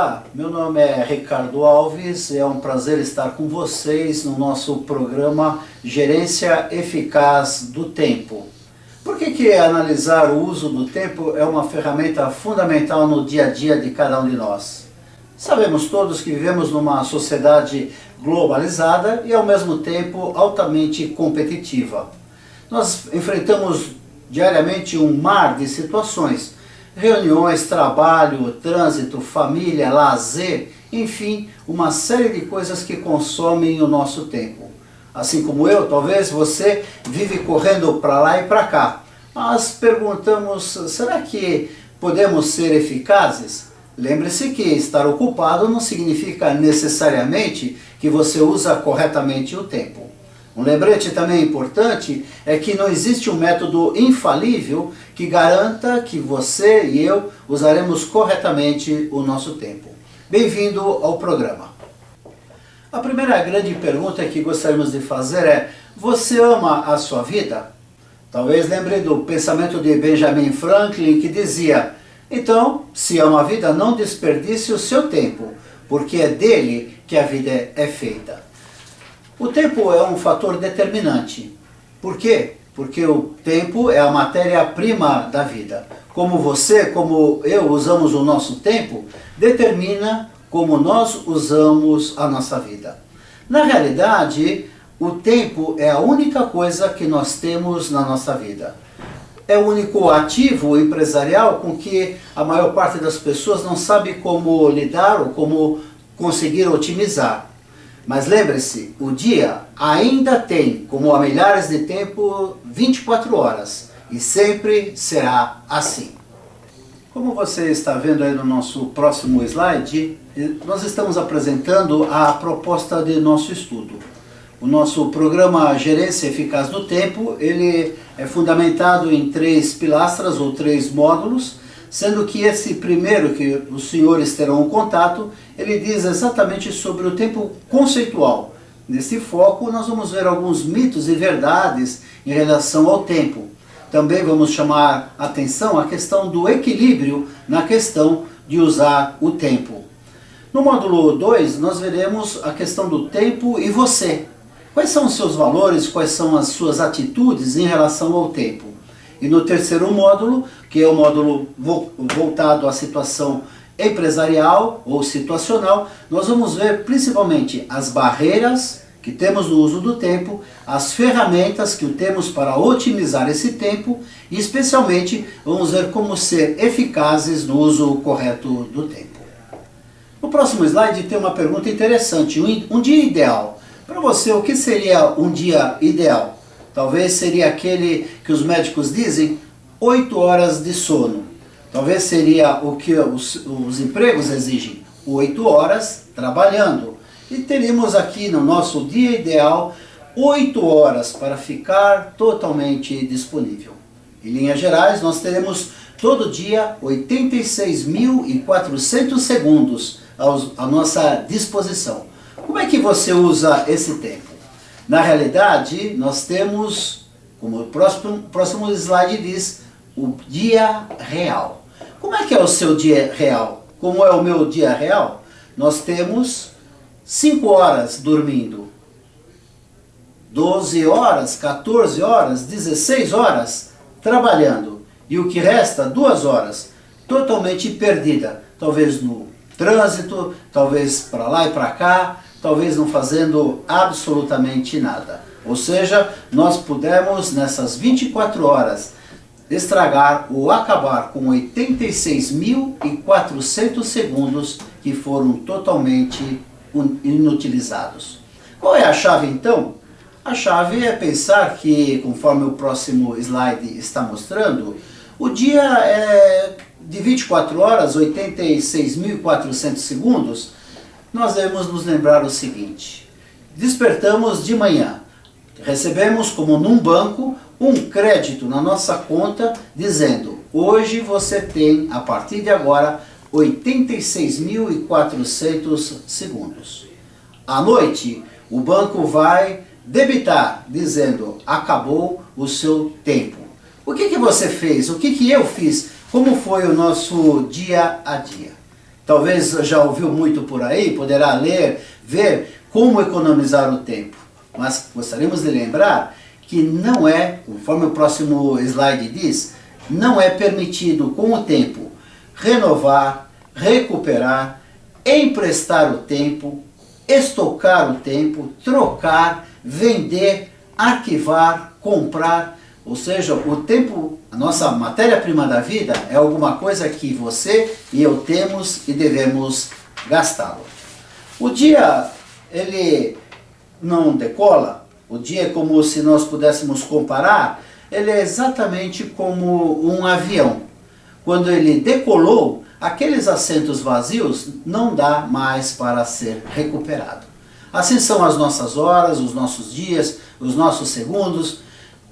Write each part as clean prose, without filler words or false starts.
Olá, meu nome é Ricardo Alves e é um prazer estar com vocês no nosso programa Gerência Eficaz do Tempo. Por que analisar o uso do tempo é uma ferramenta fundamental no dia a dia de cada um de nós? Sabemos todos que vivemos numa sociedade globalizada e ao mesmo tempo altamente competitiva. Nós enfrentamos diariamente um mar de situações, reuniões, trabalho, trânsito, família, lazer, enfim, uma série de coisas que consomem o nosso tempo. Assim como eu, talvez você vive correndo para lá e para cá. Mas perguntamos, será que podemos ser eficazes? Lembre-se que estar ocupado não significa necessariamente que você usa corretamente o tempo. Um lembrete também importante é que não existe um método infalível que garanta que você e eu usaremos corretamente o nosso tempo. Bem-vindo ao programa. A primeira grande pergunta que gostaríamos de fazer é: você ama a sua vida? Talvez lembre do pensamento de Benjamin Franklin que dizia: então, se ama a vida, não desperdice o seu tempo, porque é dele que a vida é feita. O tempo é um fator determinante. Por quê? Porque o tempo é a matéria-prima da vida. Como você, como eu usamos o nosso tempo, determina como nós usamos a nossa vida. Na realidade, o tempo é a única coisa que nós temos na nossa vida. É o único ativo empresarial com que a maior parte das pessoas não sabe como lidar ou como conseguir otimizar. Mas lembre-se, o dia ainda tem, como há milhares de tempo, 24 horas. E sempre será assim. Como você está vendo aí no nosso próximo slide, nós estamos apresentando a proposta de nosso estudo. O nosso programa Gerência Eficaz do Tempo, ele é fundamentado em 3 pilastras ou 3 módulos, sendo que esse primeiro, que os senhores terão um contato, ele diz exatamente sobre o tempo conceitual. Nesse foco, nós vamos ver alguns mitos e verdades em relação ao tempo. Também vamos chamar atenção à questão do equilíbrio na questão de usar o tempo. No módulo 2, nós veremos a questão do tempo e você. Quais são os seus valores, quais são as suas atitudes em relação ao tempo? E no terceiro módulo, que é o módulo voltado à situação empresarial ou situacional, nós vamos ver principalmente as barreiras que temos no uso do tempo, as ferramentas que temos para otimizar esse tempo e especialmente vamos ver como ser eficazes no uso correto do tempo. No próximo slide tem uma pergunta interessante, um dia ideal. Para você, o que seria um dia ideal? Talvez seria aquele que os médicos dizem 8 horas de sono. Talvez seria o que os empregos exigem, 8 horas trabalhando. E teríamos aqui no nosso dia ideal 8 horas para ficar totalmente disponível. Em linhas gerais, nós teremos todo dia 86.400 segundos à nossa disposição. Como é que você usa esse tempo? Na realidade, nós temos, como o próximo slide diz, o dia real. Como é que é o seu dia real? Como é o meu dia real? Nós temos 5 horas dormindo, 12 horas, 14 horas, 16 horas trabalhando. E o que resta, 2 horas, totalmente perdida. Talvez no trânsito, talvez para lá e para cá, talvez não fazendo absolutamente nada. Ou seja, nós pudemos nessas 24 horas estragar ou acabar com 86.400 segundos que foram totalmente inutilizados. Qual é a chave então? A chave é pensar que, conforme o próximo slide está mostrando, o dia é de 24 horas, 86.400 segundos, nós devemos nos lembrar o seguinte: despertamos de manhã, recebemos como num banco um crédito na nossa conta dizendo: hoje você tem, a partir de agora, 86.400 segundos. À noite, o banco vai debitar, dizendo: acabou o seu tempo. O que você fez? O que eu fiz? Como foi o nosso dia a dia? talvez já ouviu muito por aí, poderá ler, ver como economizar o tempo. Mas gostaríamos de lembrar que não é, conforme o próximo slide diz, não é permitido com o tempo renovar, recuperar, emprestar o tempo, estocar o tempo, trocar, vender, arquivar, comprar. Ou seja, o tempo, a nossa matéria-prima da vida é alguma coisa que você e eu temos e devemos gastá-lo. O dia, ele não decola. O dia é como se nós pudéssemos comparar, ele é exatamente como um avião. Quando ele decolou, aqueles assentos vazios não dá mais para ser recuperado. Assim são as nossas horas, os nossos dias, os nossos segundos.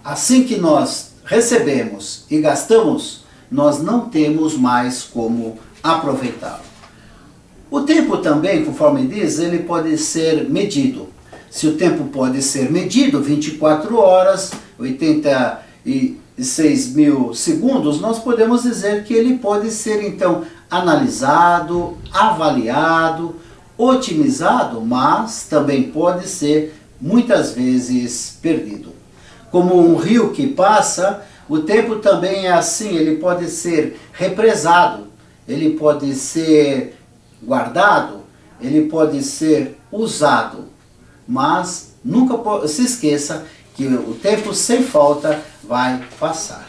Assim que nós recebemos e gastamos, nós não temos mais como aproveitá-lo. O tempo também, conforme diz, ele pode ser medido. Se o tempo pode ser medido, 24 horas, 86 mil segundos, nós podemos dizer que ele pode ser então analisado, avaliado, otimizado, mas também pode ser muitas vezes perdido. Como um rio que passa, o tempo também é assim, ele pode ser represado, ele pode ser guardado, ele pode ser usado, mas nunca se esqueça que o tempo sem falta vai passar.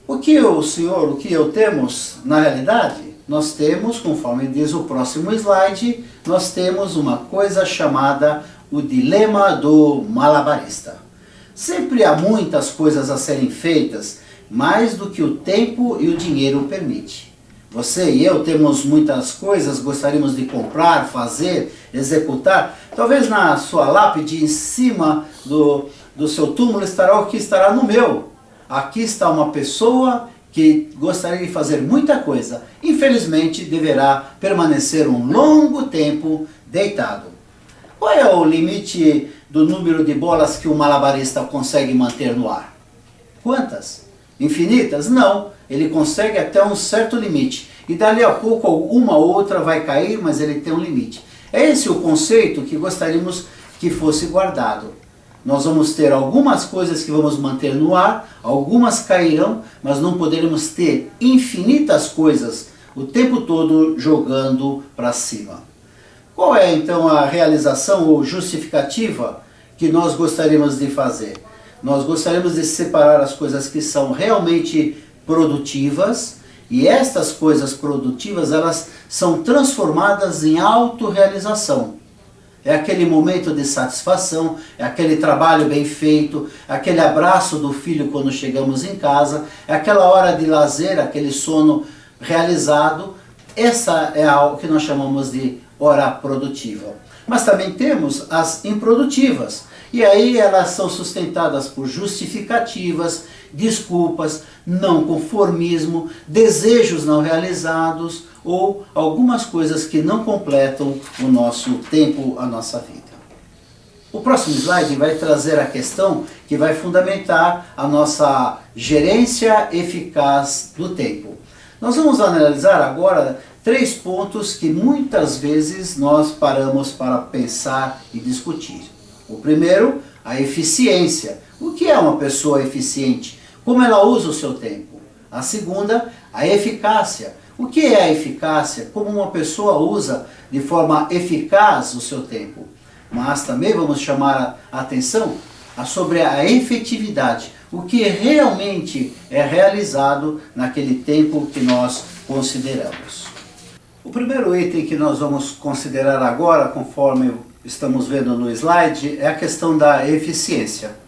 O que o senhor, o que eu temos na realidade? Nós temos, conforme diz o próximo slide, nós temos uma coisa chamada o dilema do malabarista. Sempre há muitas coisas a serem feitas, mais do que o tempo e o dinheiro permite. Você e eu temos muitas coisas, gostaríamos de comprar, fazer, executar. Talvez na sua lápide, em cima do seu túmulo, estará o que estará no meu. Aqui está uma pessoa que gostaria de fazer muita coisa. Infelizmente, deverá permanecer um longo tempo deitado. Qual é o limite do número de bolas que o malabarista consegue manter no ar? Quantas? Infinitas? Não. Ele consegue até um certo limite. E dali a pouco uma ou outra vai cair, mas ele tem um limite. É esse o conceito que gostaríamos que fosse guardado. Nós vamos ter algumas coisas que vamos manter no ar, algumas cairão, mas não poderemos ter infinitas coisas o tempo todo jogando para cima. Qual é então a realização ou justificativa que nós gostaríamos de fazer? Nós gostaríamos de separar as coisas que são realmente produtivas, e estas coisas produtivas, elas são transformadas em autorrealização. É aquele momento de satisfação, é aquele trabalho bem feito, é aquele abraço do filho quando chegamos em casa, é aquela hora de lazer, aquele sono realizado. Essa é o que nós chamamos de hora produtiva. Mas também temos as improdutivas. E aí elas são sustentadas por justificativas, desculpas, não conformismo, desejos não realizados ou algumas coisas que não completam o nosso tempo, a nossa vida. O próximo slide vai trazer a questão que vai fundamentar a nossa gerência eficaz do tempo. Nós vamos analisar agora 3 pontos que muitas vezes nós paramos para pensar e discutir. O primeiro, a eficiência. O que é uma pessoa eficiente? Como ela usa o seu tempo? A segunda, a eficácia. O que é a eficácia? Como uma pessoa usa de forma eficaz o seu tempo? Mas também vamos chamar a atenção sobre a efetividade. O que realmente é realizado naquele tempo que nós consideramos. O primeiro item que nós vamos considerar agora, conforme estamos vendo no slide, é a questão da eficiência.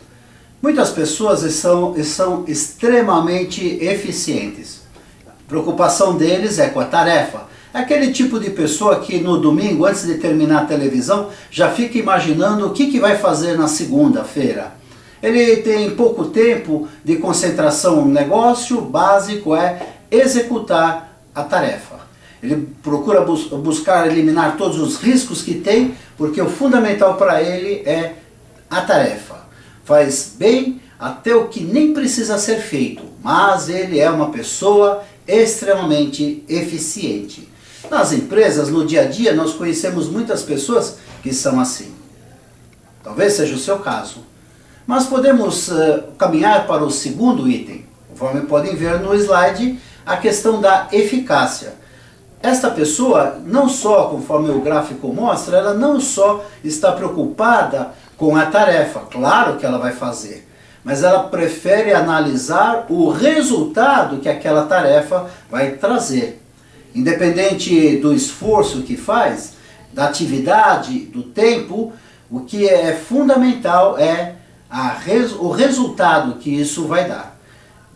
Muitas pessoas são extremamente eficientes. A preocupação deles é com a tarefa. É aquele tipo de pessoa que no domingo, antes de terminar a televisão, já fica imaginando o que vai fazer na segunda-feira. Ele tem pouco tempo de concentração. O negócio básico é executar a tarefa. Ele procura buscar eliminar todos os riscos que tem, porque o fundamental para ele é a tarefa. Faz bem até o que nem precisa ser feito, mas ele é uma pessoa extremamente eficiente. Nas empresas, no dia a dia, nós conhecemos muitas pessoas que são assim. Talvez seja o seu caso. Mas podemos caminhar para o segundo item. Conforme podem ver no slide, a questão da eficácia. Esta pessoa, não só, conforme o gráfico mostra, ela não só está preocupada com a tarefa, claro que ela vai fazer, mas ela prefere analisar o resultado que aquela tarefa vai trazer. Independente do esforço que faz, da atividade, do tempo, o que é fundamental é o resultado que isso vai dar.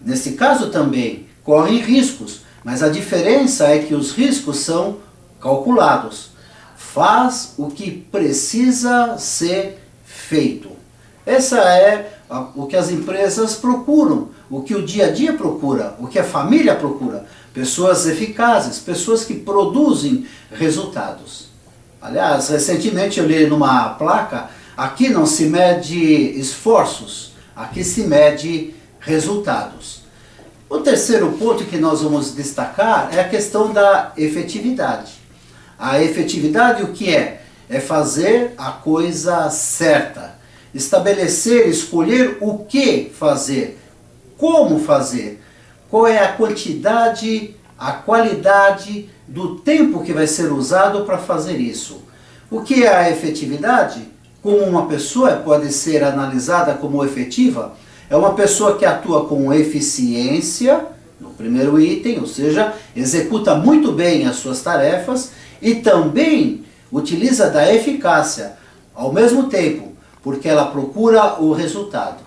Nesse caso também correm riscos, mas a diferença é que os riscos são calculados. Faz o que precisa ser feito. Essa é o que as empresas procuram, o que o dia a dia procura, o que a família procura. Pessoas eficazes, pessoas que produzem resultados. Aliás, recentemente eu li numa placa, aqui não se mede esforços, aqui se mede resultados. O terceiro ponto que nós vamos destacar é a questão da efetividade. A efetividade o que é? É fazer a coisa certa. Estabelecer, escolher o que fazer, como fazer, qual é a quantidade, a qualidade do tempo que vai ser usado para fazer isso. O que é a efetividade? Como uma pessoa pode ser analisada como efetiva? É uma pessoa que atua com eficiência, no primeiro item, ou seja, executa muito bem as suas tarefas e também utiliza da eficácia ao mesmo tempo, porque ela procura o resultado.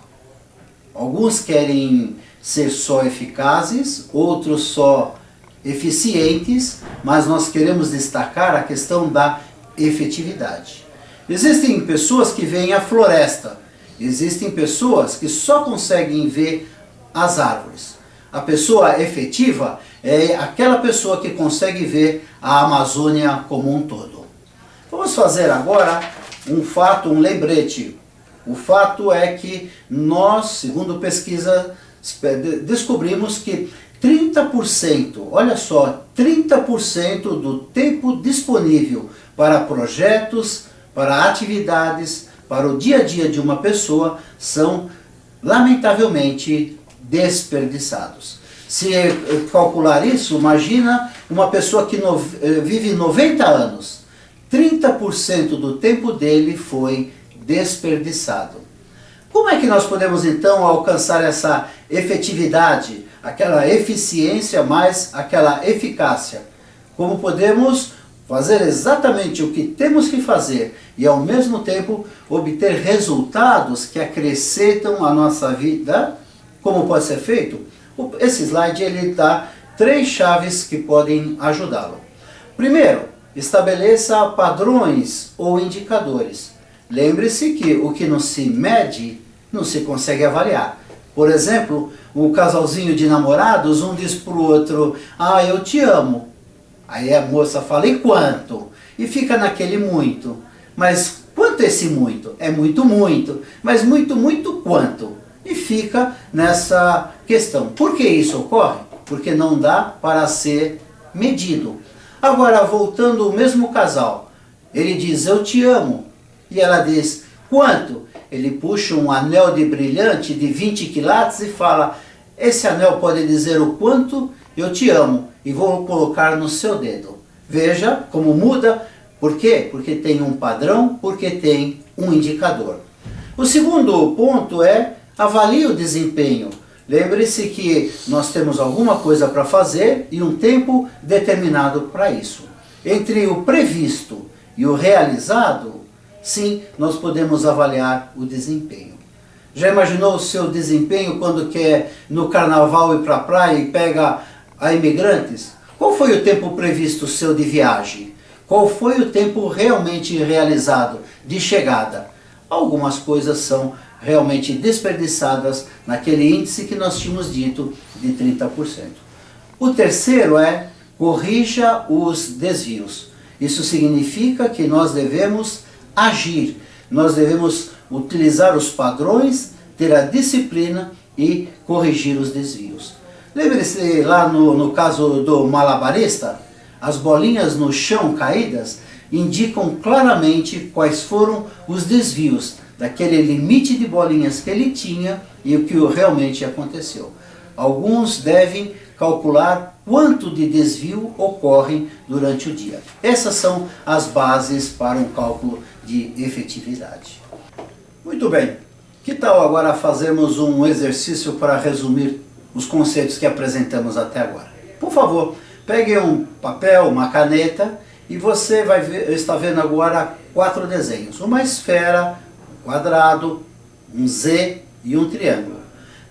Alguns querem ser só eficazes, outros só eficientes, mas nós queremos destacar a questão da efetividade. Existem pessoas que veem a floresta, existem pessoas que só conseguem ver as árvores. A pessoa efetiva é aquela pessoa que consegue ver a Amazônia como um todo. Vamos fazer agora um fato, um lembrete. O fato é que nós, segundo pesquisa, descobrimos que 30%, olha só, 30% do tempo disponível para projetos, para atividades, para o dia a dia de uma pessoa são, lamentavelmente, desperdiçados. Se calcular isso, imagina uma pessoa que vive 90 anos, 30% do tempo dele foi desperdiçado. Como é que nós podemos então alcançar essa efetividade, aquela eficiência mais aquela eficácia? Como podemos fazer exatamente o que temos que fazer e ao mesmo tempo obter resultados que acrescentam a nossa vida? Como pode ser feito? Esse slide ele dá 3 chaves que podem ajudá-lo. Primeiro, estabeleça padrões ou indicadores. Lembre-se que o que não se mede, não se consegue avaliar. Por exemplo, um casalzinho de namorados, um diz para o outro, ah, eu te amo. Aí a moça fala, e quanto? E fica naquele muito. Mas quanto é esse muito? É muito, muito. Mas muito, muito quanto? E fica nessa questão. Por que isso ocorre? Porque não dá para ser medido. Agora, voltando ao mesmo casal, ele diz, eu te amo. E ela diz, quanto? Ele puxa um anel de brilhante de 20 quilates e fala, esse anel pode dizer o quanto eu te amo e vou colocar no seu dedo. Veja como muda. Por quê? Porque tem um padrão, porque tem um indicador. O segundo ponto é, avalie o desempenho. Lembre-se que nós temos alguma coisa para fazer e um tempo determinado para isso. Entre o previsto e o realizado, sim, nós podemos avaliar o desempenho. Já imaginou o seu desempenho quando quer no carnaval ir para a praia e pega a imigrantes? Qual foi o tempo previsto seu de viagem? Qual foi o tempo realmente realizado de chegada? Algumas coisas são realmente desperdiçadas naquele índice que nós tínhamos dito de 30%. O terceiro é, corrija os desvios. Isso significa que nós devemos agir, nós devemos utilizar os padrões, ter a disciplina e corrigir os desvios. Lembre-se lá no caso do malabarista, as bolinhas no chão caídas indicam claramente quais foram os desvios daquele limite de bolinhas que ele tinha e o que realmente aconteceu. Alguns devem calcular quanto de desvio ocorre durante o dia. Essas são as bases para um cálculo de efetividade. Muito bem, que tal agora fazermos um exercício para resumir os conceitos que apresentamos até agora? Por favor, pegue um papel, uma caneta e você vai ver, está vendo agora 4 desenhos. Uma esfera, um quadrado, um Z e um triângulo.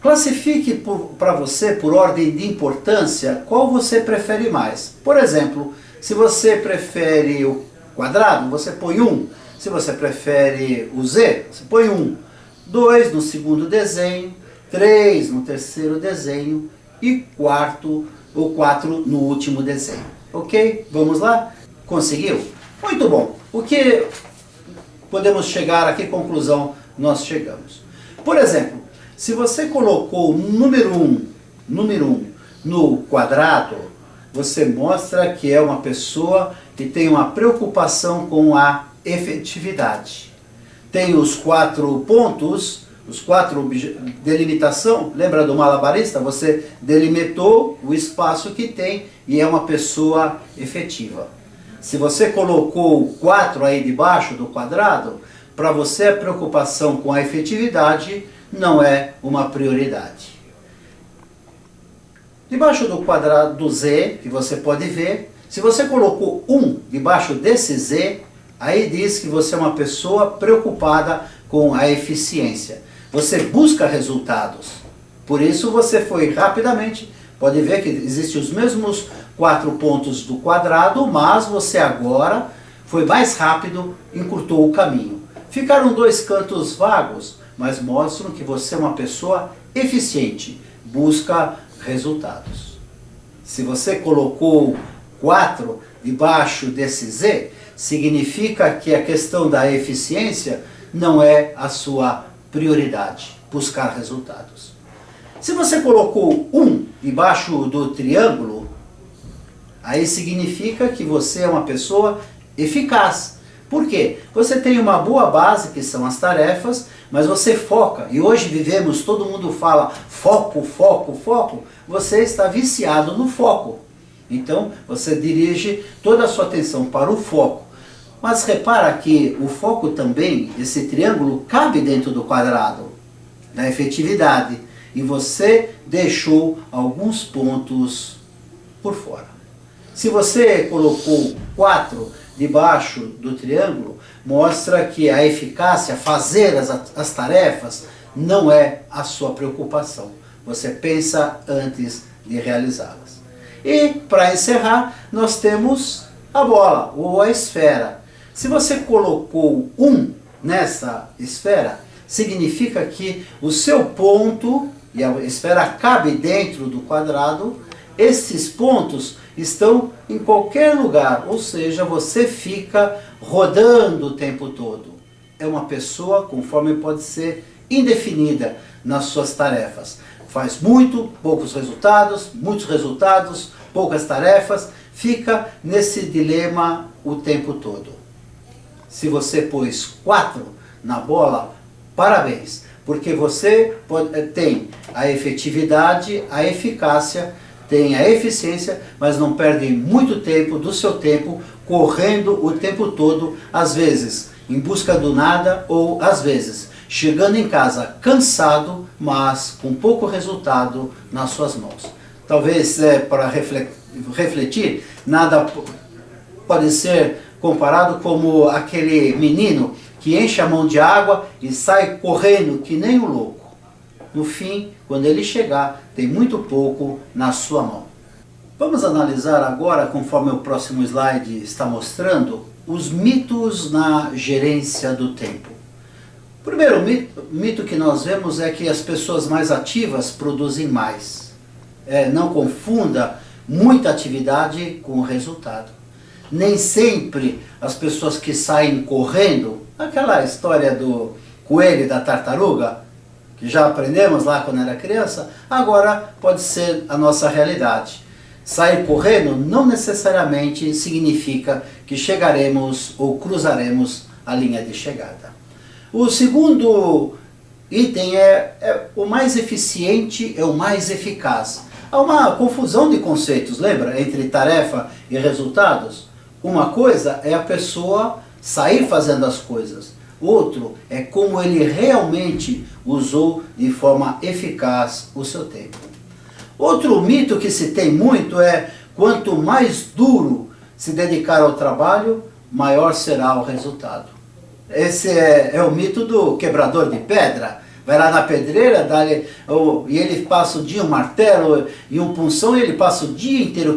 Classifique para você, por ordem de importância, qual você prefere mais. Por exemplo, se você prefere o quadrado, você põe 1. Se você prefere o Z, você põe 1. 2 no segundo desenho, 3 no terceiro desenho e 4 no último desenho. Ok? Vamos lá? Conseguiu? Muito bom. O que podemos chegar a que conclusão nós chegamos? Por exemplo, se você colocou o número 1 no quadrado, você mostra que é uma pessoa que tem uma preocupação com a efetividade. Tem os 4 pontos, os 4 delimitação, lembra do malabarista? Você delimitou o espaço que tem e é uma pessoa efetiva. Se você colocou 4 aí debaixo do quadrado, para você a preocupação com a efetividade não é uma prioridade. Debaixo do quadrado do Z, que você pode ver, se você colocou 1 debaixo desse Z, aí diz que você é uma pessoa preocupada com a eficiência. Você busca resultados. Por isso você foi rapidamente, pode ver que existem os mesmos 4 pontos do quadrado, mas você agora foi mais rápido, encurtou o caminho. Ficaram 2 cantos vagos, mas mostram que você é uma pessoa eficiente, busca resultados. Se você colocou 4 debaixo desse Z, significa que a questão da eficiência não é a sua prioridade, buscar resultados. Se você colocou 1 debaixo do triângulo, aí significa que você é uma pessoa eficaz. Por quê? Você tem uma boa base, que são as tarefas, mas você foca. E hoje vivemos, todo mundo fala foco, foco, foco. Você está viciado no foco. Então, você dirige toda a sua atenção para o foco. Mas repara que o foco também, esse triângulo, cabe dentro do quadrado, da efetividade. E você deixou alguns pontos por fora. Se você colocou 4 debaixo do triângulo, mostra que a eficácia, fazer as tarefas, não é a sua preocupação. Você pensa antes de realizá-las. E, para encerrar, nós temos a bola, ou a esfera. Se você colocou 1 nessa esfera, significa que o seu ponto, e a esfera cabe dentro do quadrado, esses pontos estão em qualquer lugar, ou seja, você fica rodando o tempo todo. É uma pessoa, conforme pode ser, indefinida nas suas tarefas. Faz poucos resultados, muitos resultados, poucas tarefas, fica nesse dilema o tempo todo. Se você pôs 4 na bola, parabéns, porque você tem a efetividade, a eficácia, tem a eficiência, mas não perde muito tempo do seu tempo correndo o tempo todo, às vezes em busca do nada ou às vezes chegando em casa cansado, mas com pouco resultado nas suas mãos. Talvez para refletir, nada pode ser comparado como aquele menino que enche a mão de água e sai correndo que nem um louco. No fim, quando ele chegar, tem muito pouco na sua mão. Vamos analisar agora, conforme o próximo slide está mostrando, os mitos na gerência do tempo. O primeiro mito que nós vemos é que as pessoas mais ativas produzem mais. Não confunda muita atividade com resultado. Nem sempre as pessoas que saem correndo, aquela história do coelho e da tartaruga, que já aprendemos lá quando era criança, agora pode ser a nossa realidade. Sair correndo não necessariamente significa que chegaremos ou cruzaremos a linha de chegada. O segundo item é o mais eficiente, é o mais eficaz. Há uma confusão de conceitos, lembra? Entre tarefa e resultados. Uma coisa é a pessoa sair fazendo as coisas. Outro é como ele realmente usou de forma eficaz o seu tempo. Outro mito que se tem muito é: quanto mais duro se dedicar ao trabalho, maior será o resultado. Esse é o mito do quebrador de pedra. Vai lá na pedreira, e ele passa o dia um martelo e um punção, e ele passa o dia inteiro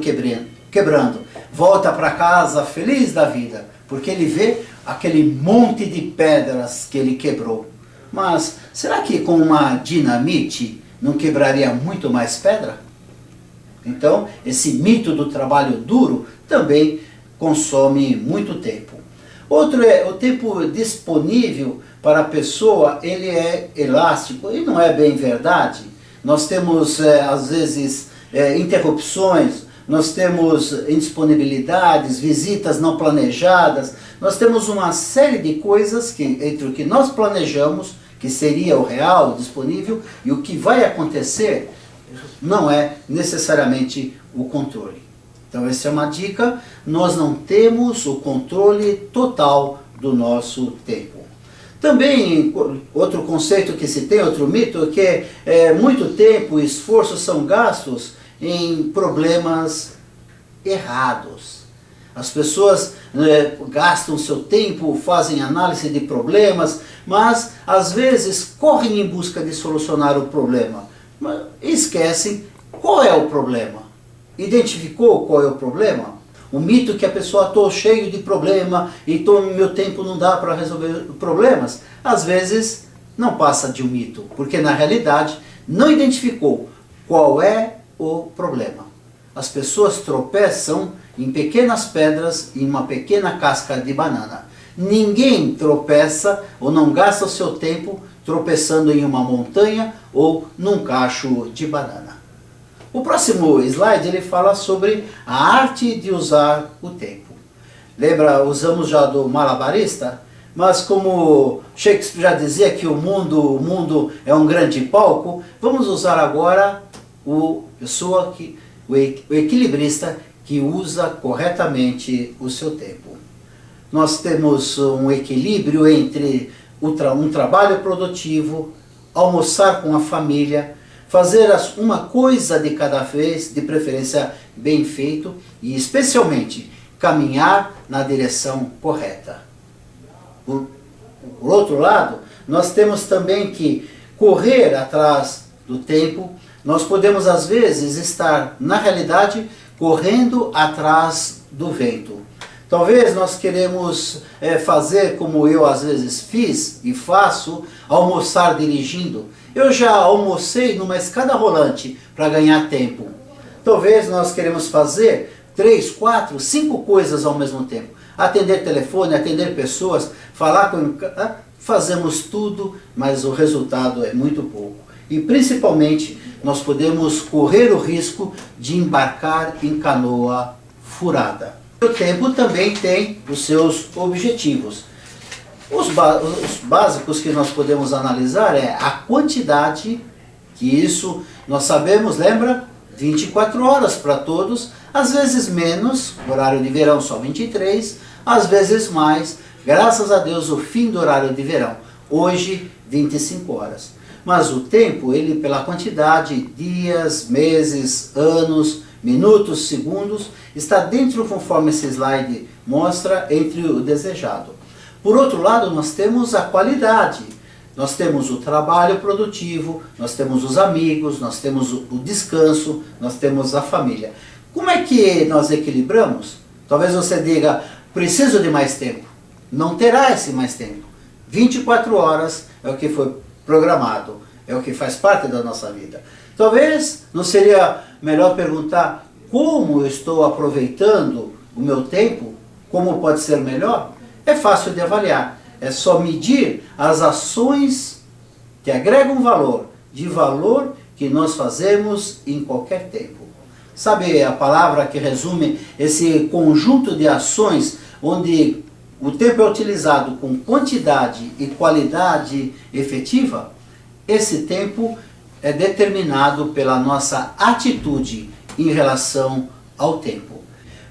quebrando. Volta para casa feliz da vida, porque ele vê aquele monte de pedras que ele quebrou. Mas será que com uma dinamite não quebraria muito mais pedra? Então, esse mito do trabalho duro também consome muito tempo. Outro é o tempo disponível para a pessoa, ele é elástico, e não é bem verdade. Nós temos, às vezes, interrupções, nós temos indisponibilidades, visitas não planejadas, nós temos uma série de coisas que, entre o que nós planejamos, que seria o real, o disponível, e o que vai acontecer, não é necessariamente o controle. Então essa é uma dica: nós não temos o controle total do nosso tempo. Também, outro conceito que se tem, outro mito, que muito tempo e esforço são gastos em problemas errados. As pessoas gastam seu tempo, fazem análise de problemas, mas às vezes correm em busca de solucionar o problema, mas esquecem qual é o problema. Identificou qual é o problema? O mito que a pessoa: estou cheio de problema e meu tempo não dá para resolver problemas, às vezes não passa de um mito, porque na realidade não identificou qual é o problema. As pessoas tropeçam em pequenas pedras e em uma pequena casca de banana. Ninguém tropeça ou não gasta o seu tempo tropeçando em uma montanha ou num cacho de banana. O próximo slide ele fala sobre a arte de usar o tempo. Lembra, usamos já do malabarista? Mas como Shakespeare já dizia que o mundo é um grande palco, vamos usar agora o equilibrista que usa corretamente o seu tempo. Nós temos um equilíbrio entre um trabalho produtivo, almoçar com a família, fazer uma coisa de cada vez, de preferência bem feito, e especialmente caminhar na direção correta. Por outro lado, nós temos também que correr atrás do tempo. Nós podemos às vezes estar, na realidade, correndo atrás do vento. Talvez nós queremos fazer como eu às vezes fiz e faço, almoçar dirigindo. Eu já almocei numa escada rolante para ganhar tempo. Talvez nós queremos fazer 3, 4, 5 coisas ao mesmo tempo. Atender telefone, atender pessoas, falar com... Fazemos tudo, mas o resultado é muito pouco. E principalmente nós podemos correr o risco de embarcar em canoa furada. O tempo também tem os seus objetivos. Os básicos que nós podemos analisar é a quantidade, que isso nós sabemos, lembra? 24 horas para todos, às vezes menos, horário de verão só 23, às vezes mais, graças a Deus o fim do horário de verão, hoje 25 horas. Mas o tempo, ele pela quantidade, dias, meses, anos, minutos, segundos, está dentro, conforme esse slide mostra, entre o desejado. Por outro lado, nós temos a qualidade. Nós temos o trabalho produtivo, nós temos os amigos, nós temos o descanso, nós temos a família. Como é que nós equilibramos? Talvez você diga: preciso de mais tempo. Não terá esse mais tempo. 24 horas é o que foi programado, é o que faz parte da nossa vida. Talvez não seria melhor perguntar: como eu estou aproveitando o meu tempo? Como pode ser melhor? É fácil de avaliar. É só medir as ações que agregam valor, de valor que nós fazemos em qualquer tempo. Sabe a palavra que resume esse conjunto de ações onde o tempo é utilizado com quantidade e qualidade efetiva? Esse tempo é determinado pela nossa atitude em relação ao tempo.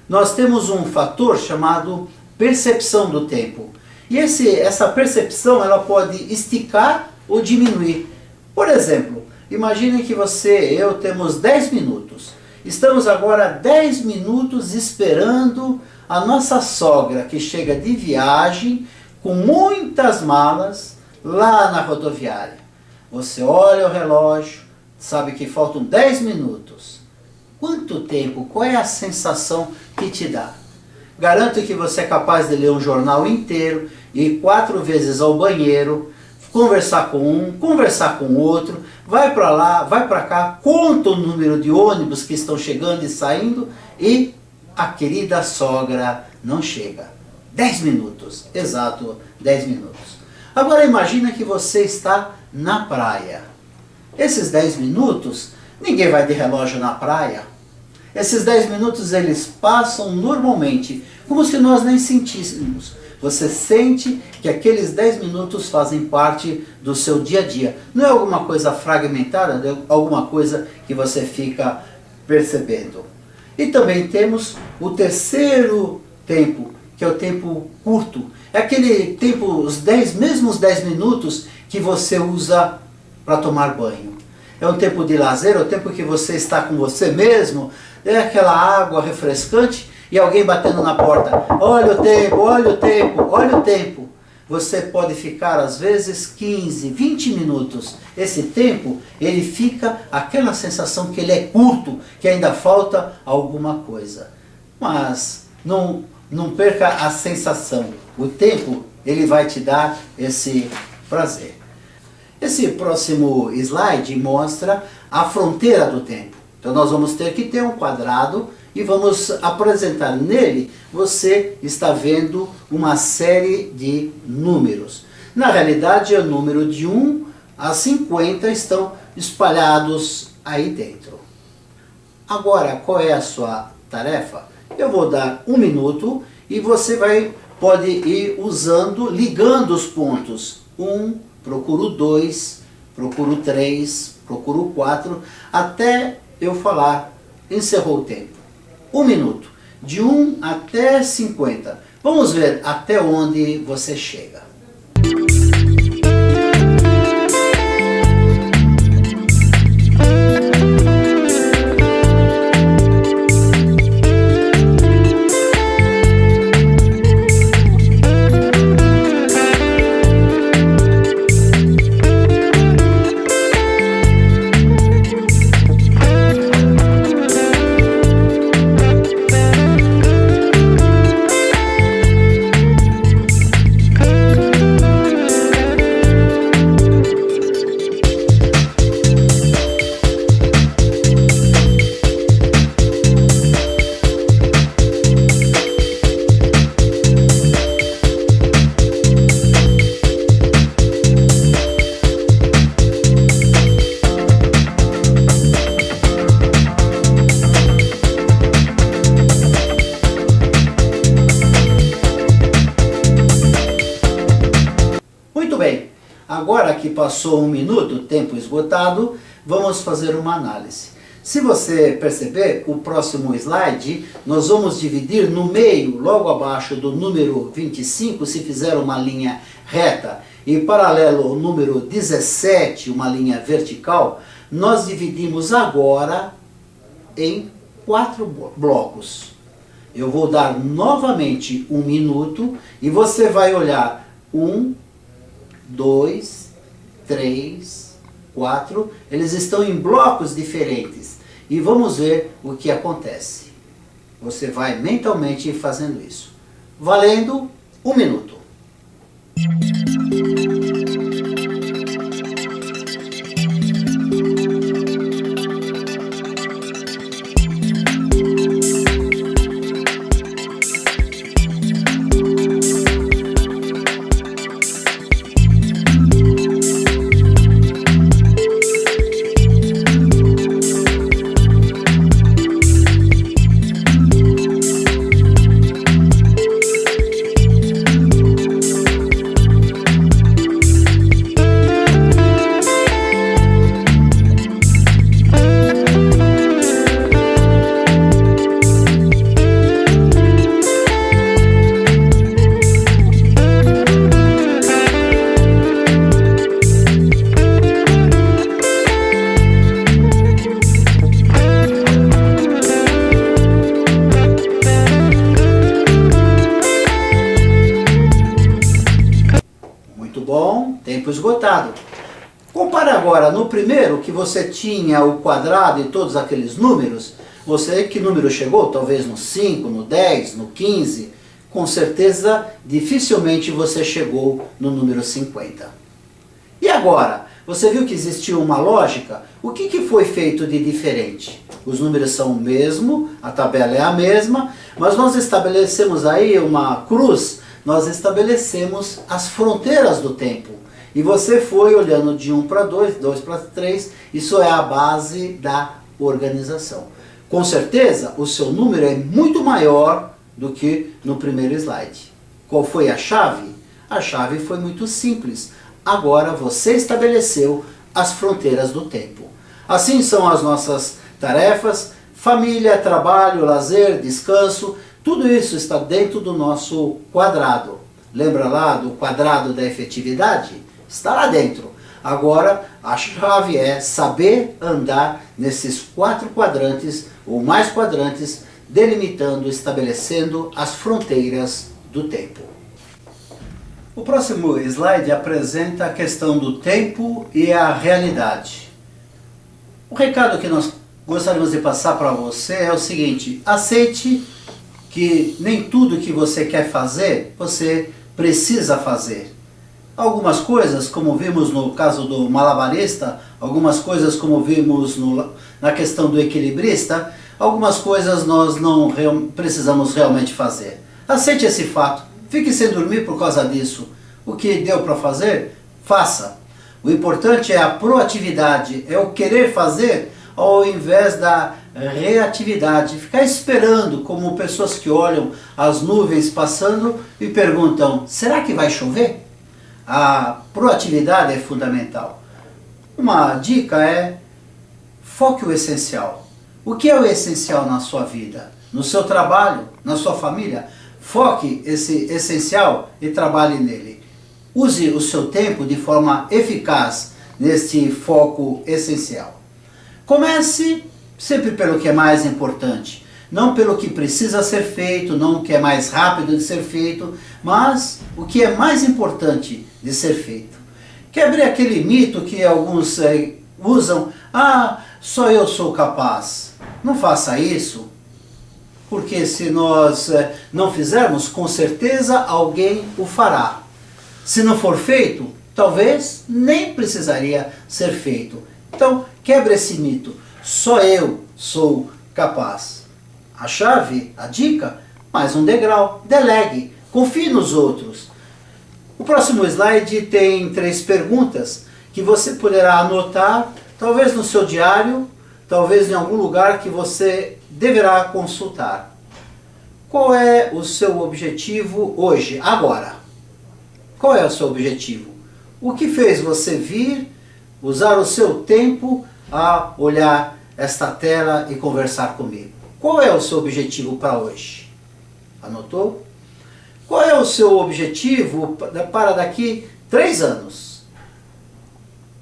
Nós temos um fator chamado percepção do tempo. E essa percepção ela pode esticar ou diminuir. Por exemplo, imagine que você e eu temos 10 minutos. Estamos agora 10 minutos esperando a nossa sogra que chega de viagem com muitas malas lá na rodoviária. Você olha o relógio, sabe que faltam 10 minutos. Quanto tempo? Qual é a sensação que te dá? Garanto que você é capaz de ler um jornal inteiro, ir 4 vezes ao banheiro, conversar com um, conversar com outro, vai para lá, vai para cá, conta o número de ônibus que estão chegando e saindo e a querida sogra não chega. 10 minutos, exato 10 minutos. Agora imagina que você está na praia. Esses 10 minutos, ninguém vai de relógio na praia. Esses 10 minutos eles passam normalmente, como se nós nem sentíssemos. Você sente que aqueles 10 minutos fazem parte do seu dia a dia. Não é alguma coisa fragmentada, é alguma coisa que você fica percebendo. E também temos o terceiro tempo, que é o tempo curto. É aquele tempo, os mesmos 10 minutos que você usa para tomar banho. É um tempo de lazer, é o tempo que você está com você mesmo, é aquela água refrescante e alguém batendo na porta. Olha o tempo, olha o tempo, olha o tempo. Você pode ficar às vezes 15, 20 minutos. Esse tempo, ele fica aquela sensação que ele é curto, que ainda falta alguma coisa. Mas não perca a sensação. O tempo, ele vai te dar esse prazer. Esse próximo slide mostra a fronteira do tempo. Então nós vamos ter que ter um quadrado e vamos apresentar nele, você está vendo uma série de números. Na realidade, é o número de 1 a 50 estão espalhados aí dentro. Agora, qual é a sua tarefa? Eu vou dar 1 minuto e você pode ir usando, ligando os pontos. 1, procuro 2, procuro 3, procuro 4, até eu falar, encerrou o tempo. 1 minuto, de 1 até 50. Vamos ver até onde você chega. Agora que passou 1 minuto, tempo esgotado, vamos fazer uma análise. Se você perceber, o próximo slide, nós vamos dividir no meio, logo abaixo do número 25, se fizer uma linha reta, e paralelo ao número 17, uma linha vertical, nós dividimos agora em 4 blocos. Eu vou dar novamente 1 minuto e você vai olhar 1, 2, 3, 4, eles estão em blocos diferentes. E vamos ver o que acontece. Você vai mentalmente fazendo isso. Valendo 1 minuto. esgotado. Compare agora, no primeiro que você tinha o quadrado e todos aqueles números, você que número chegou? Talvez no 5, no 10, no 15, com certeza dificilmente você chegou no número 50. E agora? Você viu que existiu uma lógica? O que foi feito de diferente? Os números são o mesmo, a tabela é a mesma, mas nós estabelecemos aí uma cruz, nós estabelecemos as fronteiras do tempo. E você foi olhando de 1 para 2, 2 para 3, isso é a base da organização. Com certeza, o seu número é muito maior do que no primeiro slide. Qual foi a chave? A chave foi muito simples. Agora você estabeleceu as fronteiras do tempo. Assim são as nossas tarefas, família, trabalho, lazer, descanso, tudo isso está dentro do nosso quadrado. Lembra lá do quadrado da efetividade? Está lá dentro. Agora, a chave é saber andar nesses 4 quadrantes, ou mais quadrantes, delimitando, estabelecendo as fronteiras do tempo. O próximo slide apresenta a questão do tempo e a realidade. O recado que nós gostaríamos de passar para você é o seguinte: aceite que nem tudo que você quer fazer, você precisa fazer. Algumas coisas, como vimos no caso do malabarista, algumas coisas como vimos na questão do equilibrista, algumas coisas nós não precisamos realmente fazer. Aceite esse fato. Fique sem dormir por causa disso. O que deu para fazer, faça. O importante é a proatividade, é o querer fazer ao invés da reatividade. Ficar esperando como pessoas que olham as nuvens passando e perguntam, será que vai chover? A proatividade é fundamental. Uma dica é, foque o essencial. O que é o essencial na sua vida? No seu trabalho? Na sua família? Foque esse essencial e trabalhe nele. Use o seu tempo de forma eficaz nesse foco essencial. Comece sempre pelo que é mais importante, não pelo que precisa ser feito, não o que é mais rápido de ser feito, mas o que é mais importante de ser feito. Quebre aquele mito que alguns usam, só eu sou capaz. Não faça isso. Porque se nós não fizermos, com certeza alguém o fará. Se não for feito, talvez nem precisaria ser feito. Então, quebre esse mito. Só eu sou capaz. A chave, a dica, mais um degrau. Delegue. Confie nos outros. O próximo slide tem 3 perguntas que você poderá anotar, talvez no seu diário, talvez em algum lugar que você deverá consultar. Qual é o seu objetivo hoje, agora? Qual é o seu objetivo? O que fez você vir, usar o seu tempo a olhar esta tela e conversar comigo? Qual é o seu objetivo para hoje? Anotou? Qual é o seu objetivo para daqui 3 anos?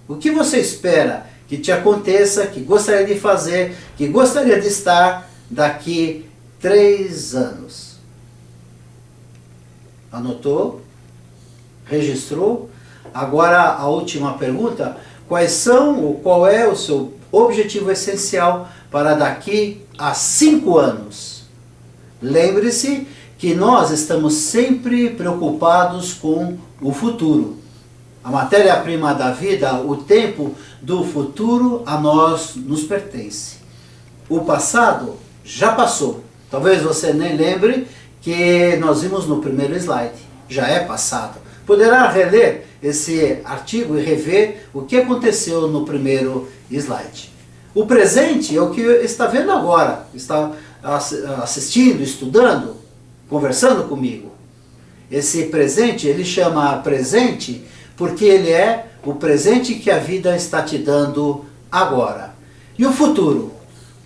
O que você espera que te aconteça, que gostaria de fazer, que gostaria de estar daqui 3 anos? Anotou? Registrou? Agora a última pergunta: qual é o seu objetivo essencial para daqui a 5 anos? Lembre-se que nós estamos sempre preocupados com o futuro. A matéria-prima da vida, o tempo do futuro, a nós nos pertence. O passado já passou. Talvez você nem lembre que nós vimos no primeiro slide. Já é passado. Poderá reler esse artigo e rever o que aconteceu no primeiro slide. O presente é o que está vendo agora. Está assistindo, estudando, conversando comigo. Esse presente, ele chama presente porque ele é o presente que a vida está te dando agora. E o futuro?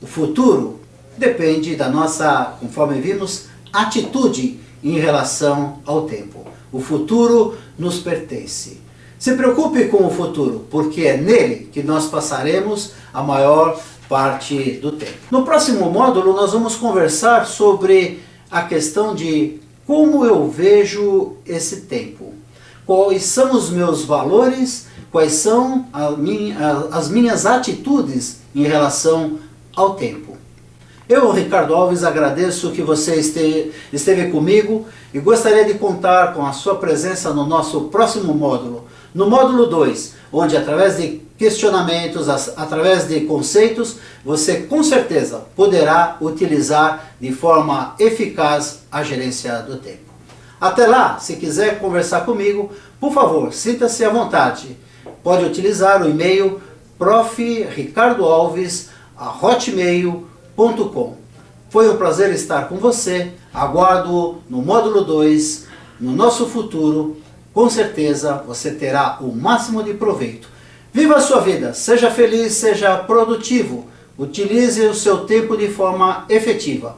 O futuro depende da nossa, conforme vimos, atitude em relação ao tempo. O futuro nos pertence. Se preocupe com o futuro, porque é nele que nós passaremos a maior parte do tempo. No próximo módulo nós vamos conversar sobre a questão de como eu vejo esse tempo. Quais são os meus valores, quais são as minhas atitudes em relação ao tempo. Eu, Ricardo Alves, agradeço que você esteve comigo e gostaria de contar com a sua presença no nosso próximo módulo, no módulo 2, onde através de questionamentos, através de conceitos, você com certeza poderá utilizar de forma eficaz a gerência do tempo. Até lá, se quiser conversar comigo, por favor, sinta-se à vontade. Pode utilizar o e-mail profricardoalves@hotmail.com. Foi um prazer estar com você. Aguardo no módulo 2, no nosso futuro. Com certeza você terá o máximo de proveito. Viva a sua vida, seja feliz, seja produtivo. Utilize o seu tempo de forma efetiva.